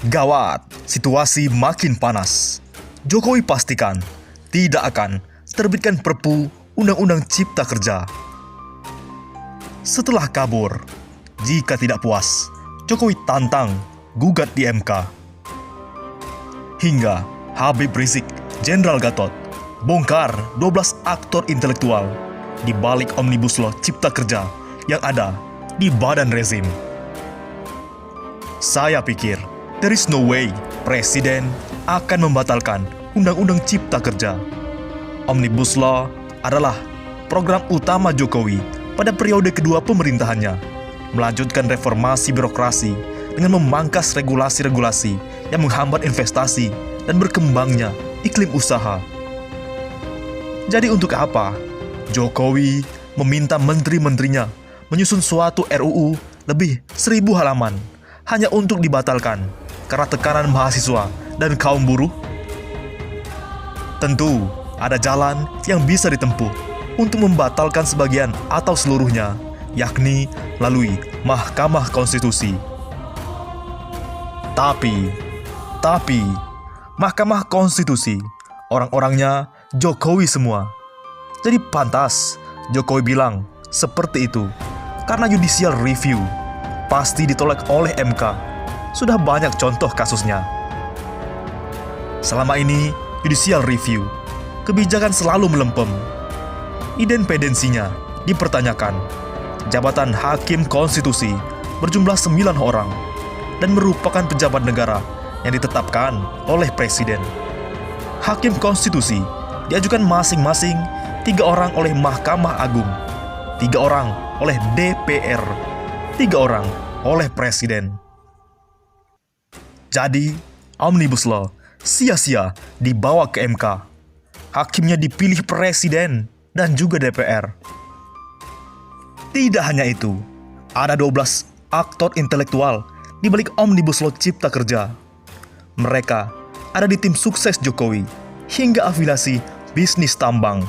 Gawat, situasi makin panas. Jokowi pastikan tidak akan terbitkan Perpu Undang-Undang Cipta Kerja. Setelah kabur, jika tidak puas, Jokowi tantang gugat di MK. Hingga Habib Rizik, Jenderal Gatot, bongkar 12 aktor intelektual di balik Omnibus Law Cipta Kerja yang ada di badan rezim. Saya pikir, there is no way Presiden akan membatalkan Undang-Undang Cipta Kerja. Omnibus Law adalah program utama Jokowi pada periode kedua pemerintahannya, melanjutkan reformasi birokrasi dengan memangkas regulasi-regulasi yang menghambat investasi dan berkembangnya iklim usaha. Jadi untuk apa Jokowi meminta menteri-menterinya menyusun suatu RUU lebih 1000 halaman hanya untuk dibatalkan karena tekanan mahasiswa dan kaum buruh? Tentu ada jalan yang bisa ditempuh untuk membatalkan sebagian atau seluruhnya, yakni melalui Mahkamah Konstitusi. Tapi Mahkamah Konstitusi orang-orangnya Jokowi semua. Jadi pantas Jokowi bilang seperti itu karena judicial review pasti ditolak oleh MK. Sudah banyak contoh kasusnya. Selama ini judicial review, kebijakan selalu melempem. Independensinya dipertanyakan. Jabatan Hakim Konstitusi berjumlah 9 orang dan merupakan pejabat negara yang ditetapkan oleh Presiden. Hakim Konstitusi diajukan masing-masing 3 orang oleh Mahkamah Agung, 3 orang oleh DPR, 3 orang oleh Presiden. Jadi, Omnibus Law sia-sia dibawa ke MK. Hakimnya dipilih Presiden dan juga DPR. Tidak hanya itu, ada 12 aktor intelektual di balik Omnibus Law Cipta Kerja. Mereka ada di tim sukses Jokowi hingga afiliasi bisnis tambang.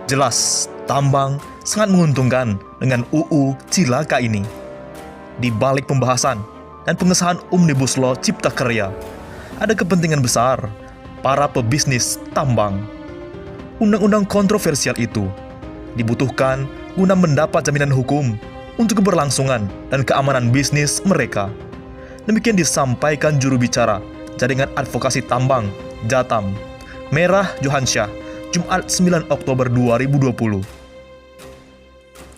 Jelas, tambang sangat menguntungkan dengan UU Cilaka ini. Di balik pembahasan dan pengesahan Omnibus Law Cipta Kerja, ada kepentingan besar para pebisnis tambang. Undang-undang kontroversial itu dibutuhkan guna mendapat jaminan hukum untuk keberlangsungan dan keamanan bisnis mereka. Demikian disampaikan juru bicara Jaringan Advokasi Tambang, Jatam, Merah Johansyah, Jumat 9 Oktober 2020.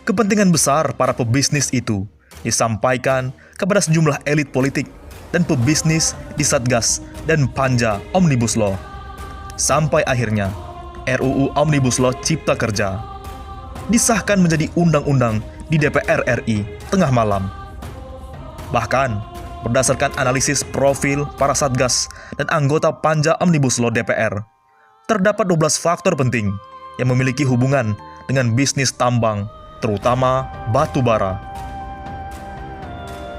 Kepentingan besar para pebisnis itu disampaikan kepada sejumlah elit politik dan pebisnis di Satgas dan Panja Omnibus Law. Sampai akhirnya, RUU Omnibus Law Cipta Kerja disahkan menjadi undang-undang di DPR RI tengah malam. Bahkan, berdasarkan analisis profil para Satgas dan anggota Panja Omnibus Law DPR, terdapat 12 faktor penting yang memiliki hubungan dengan bisnis tambang, terutama batu bara.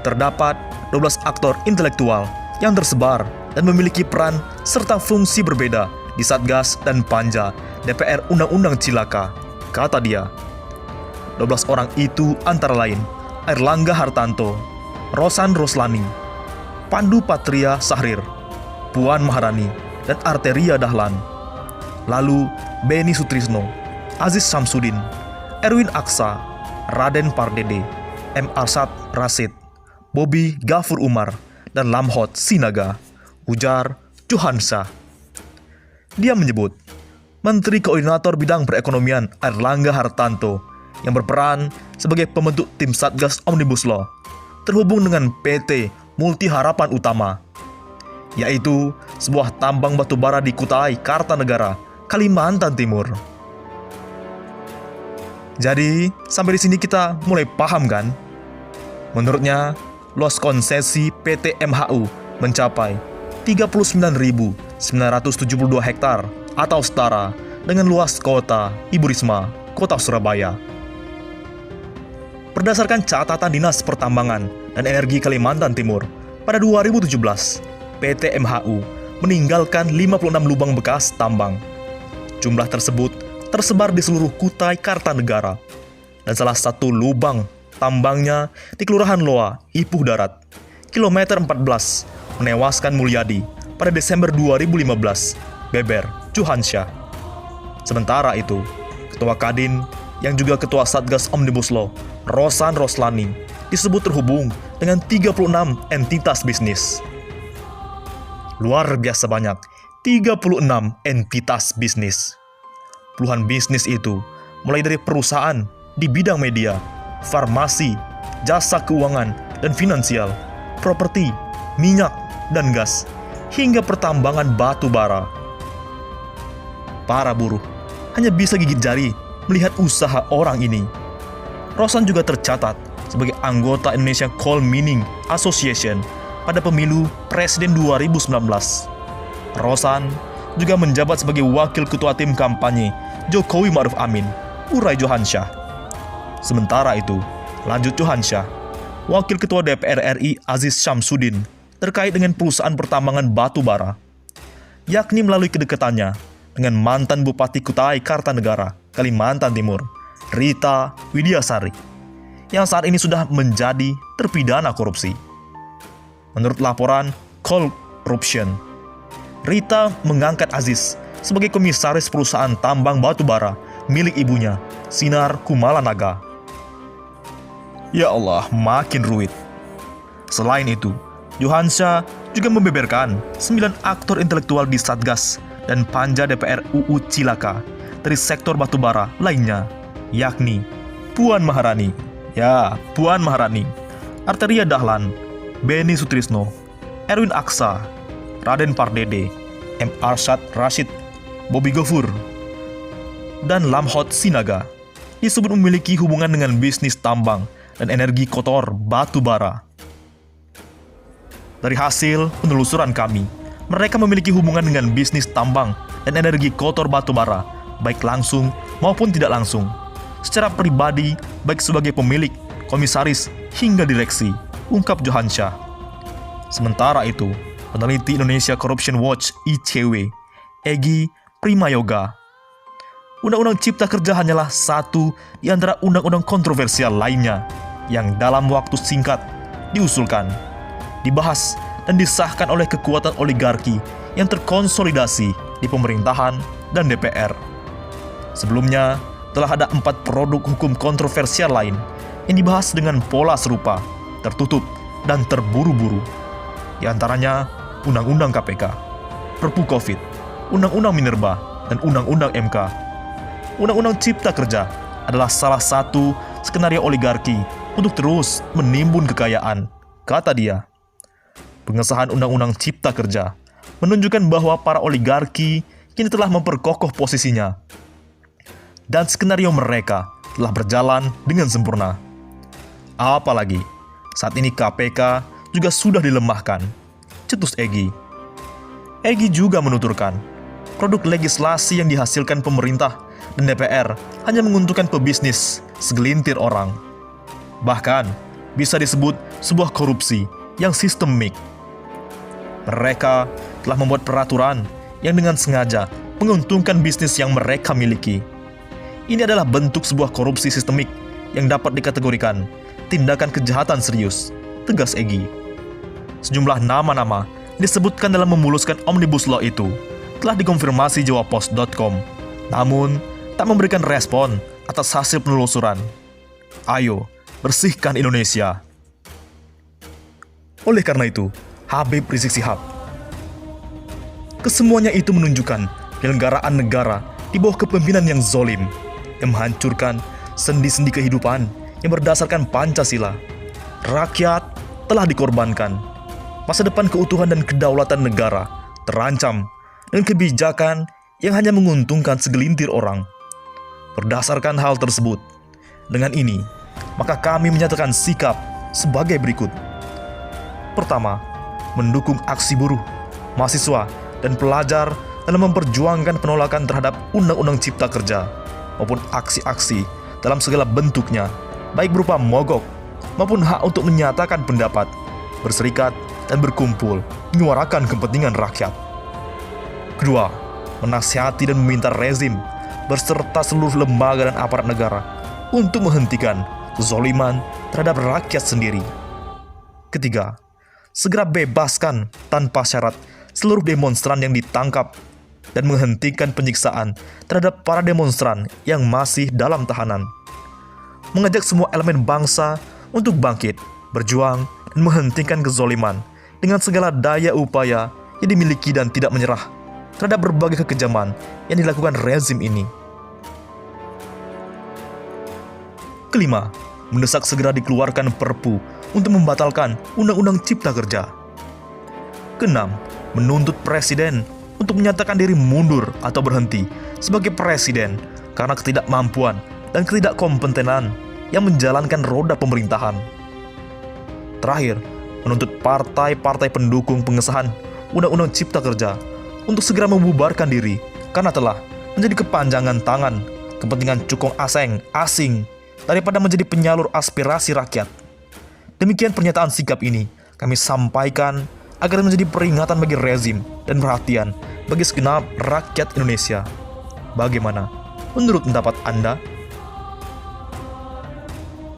Terdapat 12 aktor intelektual yang tersebar dan memiliki peran serta fungsi berbeda di Satgas dan Panja DPR Undang-Undang Cilaka, kata dia. 12 orang itu antara lain Airlangga Hartanto, Rosan Roslani, Pandu Patria Sahrir, Puan Maharani, dan Arteria Dahlan. Lalu Beni Sutrisno, Aziz Samsudin, Erwin Aksa, Raden Pardede, M. Arsad Rasid, Bobi Gafur Umar, dan Lamhot Sinaga, ujar Johansyah. Dia menyebut Menteri Koordinator Bidang Perekonomian Airlangga Hartanto yang berperan sebagai pembentuk tim Satgas Omnibus Law terhubung dengan PT Multi Harapan Utama, yaitu sebuah tambang batubara di Kutai Kartanegara, Kalimantan Timur. Jadi, sampai di sini kita mulai paham kan? Menurutnya, luas konsesi PT MHU mencapai 39.972 hektar atau setara dengan luas kota Ibu Risma, Kota Surabaya. Berdasarkan catatan Dinas Pertambangan dan Energi Kalimantan Timur, pada 2017, PT MHU meninggalkan 56 lubang bekas tambang. Jumlah tersebut tersebar di seluruh Kutai Kartanegara, dan salah satu lubang tambangnya di Kelurahan Loa, Ipuh Darat, kilometer 14, menewaskan Mulyadi pada Desember 2015, beber Johansyah. Sementara itu, Ketua Kadin yang juga Ketua Satgas Omnibus Law, Rosan Roslani, disebut terhubung dengan 36 entitas bisnis. Luar biasa banyak, 36 entitas bisnis. Puluhan bisnis itu mulai dari perusahaan di bidang media, farmasi, jasa keuangan dan finansial, properti, minyak, dan gas, hingga pertambangan batu bara. Para buruh hanya bisa gigit jari melihat usaha orang ini. Rosan juga tercatat sebagai anggota Indonesia Coal Mining Association pada pemilu Presiden 2019. Rosan juga menjabat sebagai wakil ketua tim kampanye Jokowi Ma'ruf Amin, urai Johansyah. Sementara itu, lanjut Johansyah, Wakil Ketua DPR RI Aziz Syamsuddin terkait dengan perusahaan pertambangan batu bara, yakni melalui kedekatannya dengan mantan Bupati Kutai Kartanegara, Kalimantan Timur, Rita Widiasari, yang saat ini sudah menjadi terpidana korupsi. Menurut laporan Coal Corruption, Rita mengangkat Aziz sebagai komisaris perusahaan tambang batu bara milik ibunya, Sinar Kumalanaga. Ya Allah, makin ruwet. Selain itu, Johansyah juga membeberkan 9 aktor intelektual di Satgas dan Panja DPR UU Cilaka dari sektor batubara lainnya, yakni Puan Maharani, Arteria Dahlan, Beni Sutrisno, Erwin Aksa, Raden Pardede, M. Arsyad Rashid, Bobby Gofur, dan Lamhot Sinaga disebut memiliki hubungan dengan bisnis tambang dan energi kotor batu bara. Dari hasil penelusuran kami, mereka memiliki hubungan dengan bisnis tambang dan energi kotor batu bara, baik langsung maupun tidak langsung, secara pribadi, baik sebagai pemilik, komisaris, hingga direksi, ungkap Johansyah. Sementara itu, peneliti Indonesia Corruption Watch (ICW), Egy Primayoga, Undang-Undang Cipta Kerja hanyalah satu di antara undang-undang kontroversial lainnya yang dalam waktu singkat diusulkan, dibahas, dan disahkan oleh kekuatan oligarki yang terkonsolidasi di pemerintahan dan DPR. Sebelumnya, telah ada 4 produk hukum kontroversial lain yang dibahas dengan pola serupa, tertutup, dan terburu-buru. Di antaranya, Undang-Undang KPK, Perpu Covid, Undang-Undang Minerba, dan Undang-Undang MK. Undang-Undang Cipta Kerja adalah salah satu skenario oligarki untuk terus menimbun kekayaan, kata dia. Pengesahan Undang-Undang Cipta Kerja menunjukkan bahwa para oligarki kini telah memperkokoh posisinya, dan skenario mereka telah berjalan dengan sempurna. Apalagi, saat ini KPK juga sudah dilemahkan, cetus Egy. Egy juga menuturkan, produk legislasi yang dihasilkan pemerintah dan DPR hanya menguntungkan pebisnis segelintir orang. Bahkan, bisa disebut sebuah korupsi yang sistemik. Mereka telah membuat peraturan yang dengan sengaja menguntungkan bisnis yang mereka miliki. Ini adalah bentuk sebuah korupsi sistemik yang dapat dikategorikan tindakan kejahatan serius, tegas Egy. Sejumlah nama-nama disebutkan dalam memuluskan Omnibus Law itu telah dikonfirmasi jawapos.com, namun tak memberikan respon atas hasil penelusuran. Ayo, bersihkan Indonesia. Oleh karena itu, Habib Rizik Syihab, kesemuanya itu menunjukkan penyelenggaraan negara di bawah kepemimpinan yang zolim, yang menghancurkan sendi-sendi kehidupan yang berdasarkan Pancasila. Rakyat telah dikorbankan. Masa depan keutuhan dan kedaulatan negara terancam dengan kebijakan yang hanya menguntungkan segelintir orang. Berdasarkan hal tersebut, dengan ini, maka kami menyatakan sikap sebagai berikut. Pertama, mendukung aksi buruh, mahasiswa, dan pelajar dalam memperjuangkan penolakan terhadap Undang-Undang Cipta Kerja maupun aksi-aksi dalam segala bentuknya, baik berupa mogok maupun hak untuk menyatakan pendapat, berserikat, dan berkumpul menyuarakan kepentingan rakyat. Kedua, menasihati dan meminta rezim berserta seluruh lembaga dan aparat negara untuk menghentikan kezaliman terhadap rakyat sendiri. Ketiga, segera bebaskan tanpa syarat seluruh demonstran yang ditangkap dan menghentikan penyiksaan terhadap para demonstran yang masih dalam tahanan. Mengajak semua elemen bangsa untuk bangkit, berjuang, dan menghentikan kezoliman dengan segala daya upaya yang dimiliki dan tidak menyerah terhadap berbagai kekejaman yang dilakukan rezim ini. Kelima, mendesak segera dikeluarkan Perpu untuk membatalkan Undang-Undang Cipta Kerja. Keenam, menuntut Presiden untuk menyatakan diri mundur atau berhenti sebagai Presiden karena ketidakmampuan dan ketidakkompetenan yang menjalankan roda pemerintahan. Terakhir, menuntut partai-partai pendukung pengesahan Undang-Undang Cipta Kerja untuk segera membubarkan diri karena telah menjadi kepanjangan tangan kepentingan cukong asing daripada menjadi penyalur aspirasi rakyat. Demikian pernyataan sikap ini kami sampaikan agar menjadi peringatan bagi rezim dan perhatian bagi segenap rakyat Indonesia. Bagaimana menurut pendapat Anda?